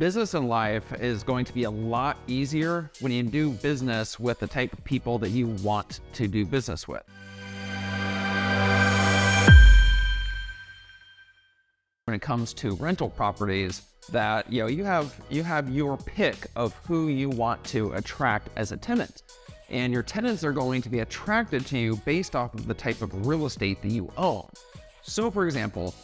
Business and life is going to be a lot easier when you do business with the type of people that you want to do business with. When it comes to rental properties, that you have your pick of who you want to attract as a tenant. And your tenants are going to be attracted to you based off of the type of real estate that you own. So for example,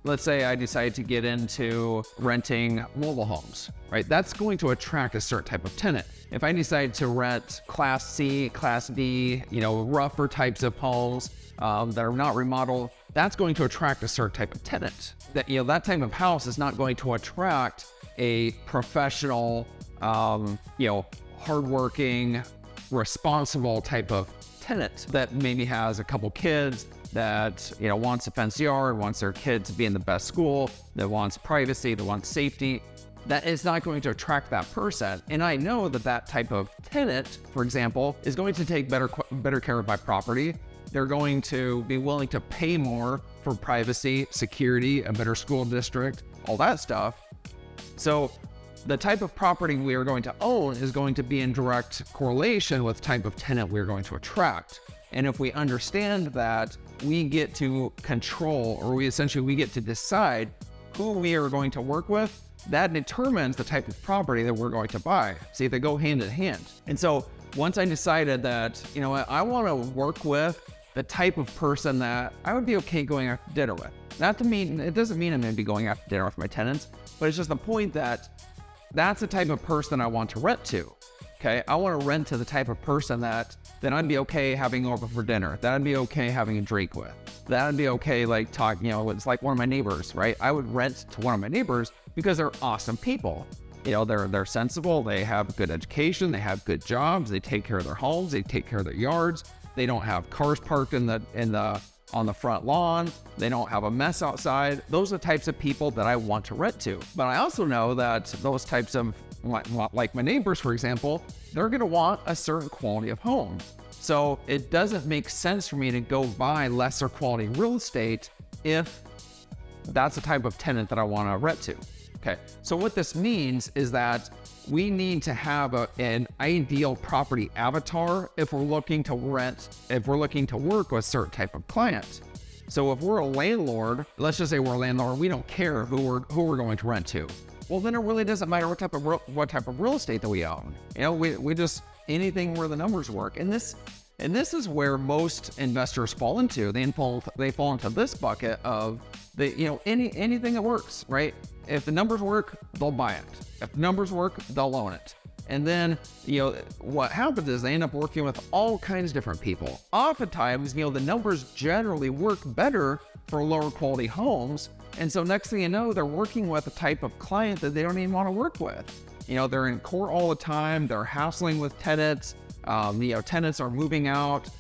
let's say I decide to get into renting mobile homes, right? That's going to attract a certain type of tenant. If I decide to rent Class C, Class D, rougher types of homes that are not remodeled, that's going to attract a certain type of tenant. That type of house is not going to attract a professional, hardworking, responsible type of tenant that maybe has a couple kids, that wants a fenced yard, wants their kid to be in the best school, that wants privacy, that wants safety. That is not going to attract that person. And I know that type of tenant, for example, is going to take better care of my property. They're going to be willing to pay more for privacy, security, a better school district, all that stuff. So the type of property we are going to own is going to be in direct correlation with the type of tenant we're going to attract. And if we understand that, we get to control, or we get to decide who we are going to work with, that determines the type of property that we're going to buy. See, they go hand in hand. And so once I decided that, I want to work with the type of person that I would be okay going out to dinner with. It doesn't mean I'm going to be going out to dinner with my tenants, but it's just the point that that's the type of person I want to rent to. Okay, I want to rent to the type of person that I'd be okay having over for dinner, that I'd be okay having a drink with, that I'd be okay talking, it's like one of my neighbors, right? I would rent to one of my neighbors because they're awesome people. They're sensible, they have good education, they have good jobs, they take care of their homes, they take care of their yards, they don't have cars parked on the front lawn, they don't have a mess outside. Those are the types of people that I want to rent to. But I also know that those types of, like my neighbors, for example, they're going to want a certain quality of home. So it doesn't make sense for me to go buy lesser quality real estate if that's the type of tenant that I want to rent to. Okay, so what this means is that we need to have an ideal property avatar if we're looking to work with a certain type of client. So if we're a landlord, let's just say we're a landlord, we don't care who we're going to rent to. Well, then it really doesn't matter what type of real estate that we own. We just anything where the numbers work. And this is where most investors fall into. They fall into this bucket of anything that works, right? If the numbers work, they'll buy it. If the numbers work, they'll own it. And then, what happens is they end up working with all kinds of different people. Oftentimes, the numbers generally work better for lower quality homes. And so next thing you know, they're working with a type of client that they don't even want to work with. They're in court all the time. They're hassling with tenants. Tenants are moving out.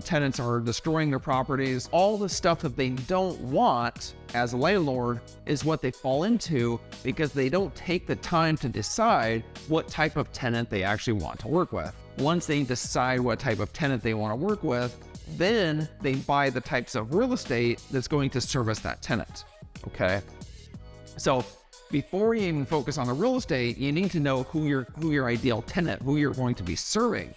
Tenants are destroying their properties. All the stuff that they don't want as a landlord is what they fall into because they don't take the time to decide what type of tenant they actually want to work with. Once they decide what type of tenant they want to work with, then they buy the types of real estate that's going to service that tenant. Okay, so before you even focus on the real estate, you need to know who your ideal tenant, who you're going to be serving.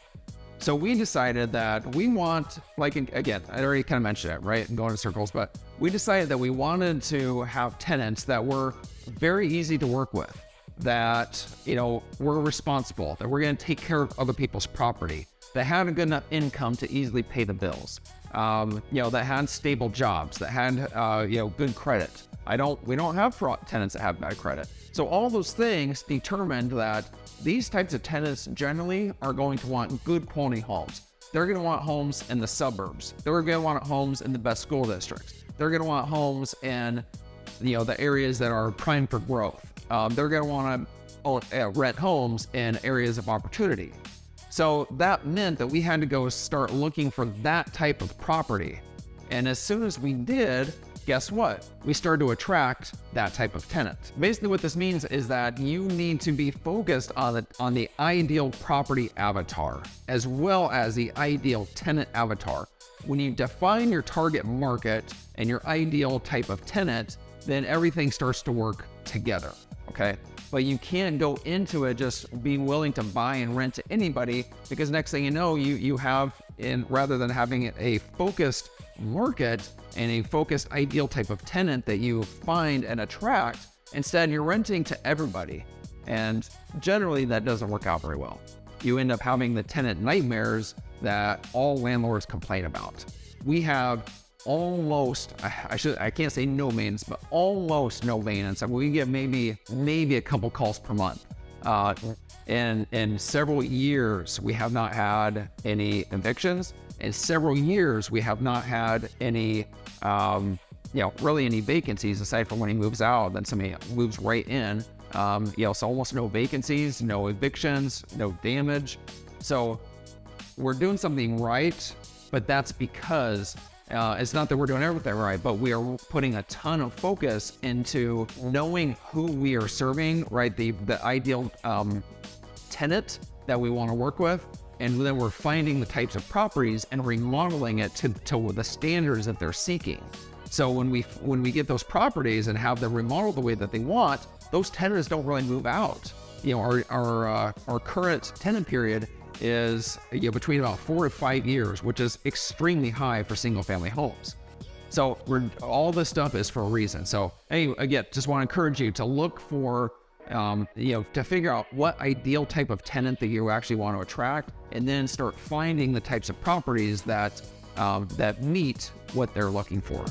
So we decided that we want, again, I already kind of mentioned it, right? I'm going in circles, but we decided that we wanted to have tenants that were very easy to work with, that, were responsible, that we're going to take care of other people's property, that had a good enough income to easily pay the bills, that had stable jobs, that had, good credit. We don't have tenants that have bad credit. So all those things determined that these types of tenants generally are going to want good quality homes. They're going to want homes in the suburbs. They're going to want homes in the best school districts. They're going to want homes in, the areas that are prime for growth. They're going to want to rent homes in areas of opportunity. So that meant that we had to go start looking for that type of property. And as soon as we did, guess what? We started to attract that type of tenant. Basically what this means is that you need to be focused on the ideal property avatar as well as the ideal tenant avatar. When you define your target market and your ideal type of tenant, then everything starts to work together, okay? But you can't go into it just being willing to buy and rent to anybody, because next thing you know, you have, rather than having a focused market and a focused ideal type of tenant that you find and attract, instead you're renting to everybody. And generally that doesn't work out very well. You end up having the tenant nightmares that all landlords complain about. We have almost, I can't say no maintenance, but almost no maintenance. I mean, we get maybe a couple calls per month. In several years, we have not had any evictions. In several years, we have not had any, really any vacancies, aside from when he moves out, then somebody moves right in. So almost no vacancies, no evictions, no damage. So we're doing something right, but that's because it's not that we're doing everything right, but we are putting a ton of focus into knowing who we are serving, right? The ideal tenant that we want to work with. And then we're finding the types of properties and remodeling it to the standards that they're seeking. So when we get those properties and have them remodeled the way that they want, those tenants don't really move out. Our current tenant period is between about 4 to 5 years, which is extremely high for single family homes. So all this stuff is for a reason. So anyway, again, just want to encourage you to look for, to figure out what ideal type of tenant that you actually want to attract, and then start finding the types of properties that meet what they're looking for.